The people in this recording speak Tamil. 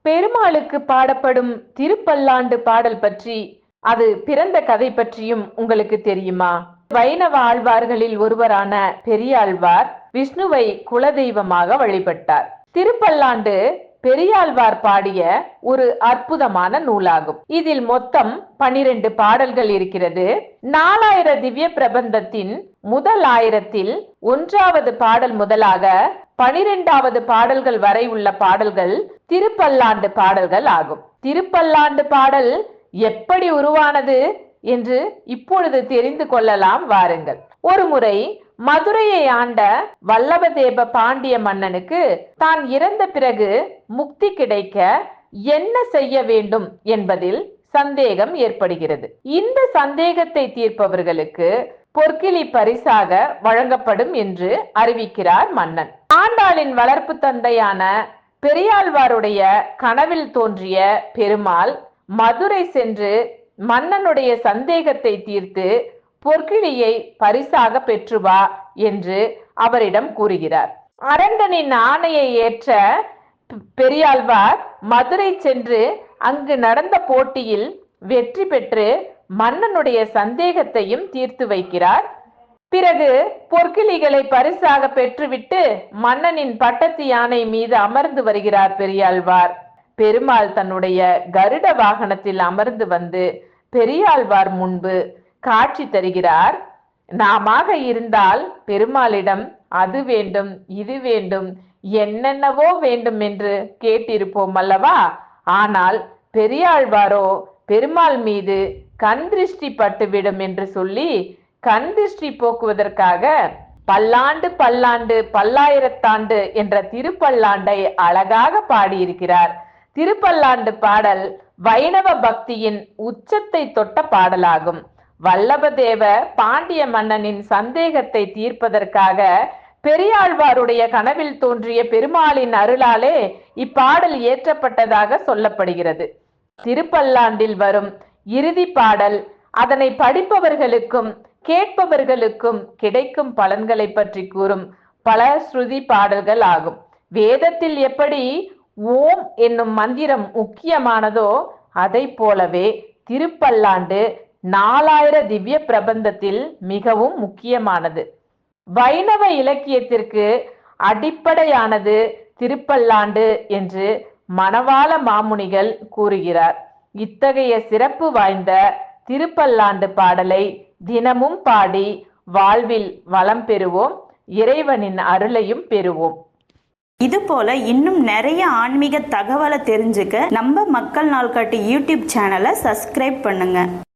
பெருமாளுக்கு பாடப்படும் திருப்பல்லாண்டு பாடல் பற்றி, அது பிறந்த கதை பற்றியும் உங்களுக்கு தெரியுமா? வைணவ ஆழ்வார்களில் ஒருவரான பெரியாழ்வார் விஷ்ணுவை குலதெய்வமாக வழிபட்டார். திருப்பல்லாண்டு பெரியாழ்வார் பாடிய ஒரு அற்புதமான நூலாகும். இதில் மொத்தம் 12 பாடல்கள் இருக்கிறது. 4000 திவ்ய பிரபந்தத்தின் முதல் 1000ல் 1வது பாடல் முதலாக 12வது பாடல்கள் வரை உள்ள பாடல்கள் திருப்பல்லாண்டு பாடல்கள் ஆகும். திருப்பல்லாண்டு பாடல் எப்படி உருவானது என்று இப்பொழுது தெரிந்து கொள்ளலாம் வாருங்கள். ஒருமுறை மதுரையை ஆண்ட வல்லபதேவ பாண்டிய மன்னனுக்கு தான் இறந்த பிறகு முக்தி கிடைக்க என்ன செய்ய வேண்டும் என்பதில் சந்தேகம் ஏற்படுகிறது. இந்த சந்தேகத்தை தீர்ப்பவர்களுக்கு பொற்கிளி பரிசாக வழங்கப்படும் என்று அறிவிக்கிறார் மன்னன். ஆண்டாளின் வளர்ப்பு தந்தையான பெரியாழ்வாருடைய கனவில் தோன்றிய பெருமாள் மதுரை சென்று மன்னனுடைய சந்தேகத்தை தீர்த்து பொற்கிளியை பரிசாக பெற்று வா என்று அவரிடம் கூறுகிறார். அரங்கனின் ஆணையை ஏற்ற பெரியாழ்வார் மதுரை சென்று அங்கு நடந்த போட்டியில் வெற்றி பெற்று மன்னனுடைய சந்தேகத்தையும் தீர்த்து வைக்கிறார். பிறகு பொற்கிளிகளை பரிசாக பெற்றுவிட்டு மன்னனின் பட்டத்து யானை மீது அமர்ந்து வருகிறார் பெரியாழ்வார். பெருமாள் தன்னுடைய கருட வாகனத்தில் அமர்ந்து வந்து பெரியாழ்வார் முன்பு காட்சி தருகிறார். நாமாக இருந்தால் பெருமாளிடம் அது வேண்டும் இது வேண்டும் என்னென்னவோ வேண்டும் என்று கேட்டிருப்போம் அல்லவா? ஆனால் பெரியாழ்வாரோ பெருமாள் மீது கண் திருஷ்டி பட்டுவிடும் என்று சொல்லி கண் திருஷ்டி போக்குவதற்காக பல்லாண்டு பல்லாண்டு பல்லாயிரத்தாண்டு என்ற திருப்பல்லாண்டை அழகாக பாடியிருக்கிறார். திருப்பல்லாண்டு பாடல் வைணவ பக்தியின் உச்சத்தை தொட்ட பாடலாகும். வல்லபதேவ பாண்டிய மன்னனின் சந்தேகத்தை தீர்ப்பதற்காக பெரியாழ்வாருடைய கனவில் தோன்றிய பெருமாளின் அருளாலே இப்பாடல் இயற்றப்பட்டதாக சொல்லப்படுகிறது. திருப்பல்லாண்டில் வரும் இறுதி பாடல் அதனை படிப்பவர்களுக்கும் கேட்பவர்களுக்கும் கிடைக்கும் பலன்களை பற்றி கூறும் பல ஸ்ருதி பாடல்கள் ஆகும். வேதத்தில் எப்படி ஓம் என்னும் மந்திரம் முக்கியமானதோ அதை போலவே திருப்பல்லாண்டு 4000 திவ்ய பிரபந்தத்தில் மிகவும் முக்கியமானது. வைணவ இலக்கியத்திற்கு அடிப்படையானது திருப்பல்லாண்டு என்று மணவாள மாமுனிகள் கூறுகிறார். இத்தகைய சிறப்பு வாய்ந்த திருப்பல்லாண்டு பாடலை தினமும் பாடி வாழ்வில் வளம் பெறுவோம், இறைவனின் அருளையும் பெறுவோம். இது போல இன்னும் நிறைய ஆன்மீக தகவலை தெரிஞ்சுக்க நம்ம மக்கள் நாள்காட்டி யூடியூப் சேனலை சப்ஸ்கிரைப் பண்ணுங்க.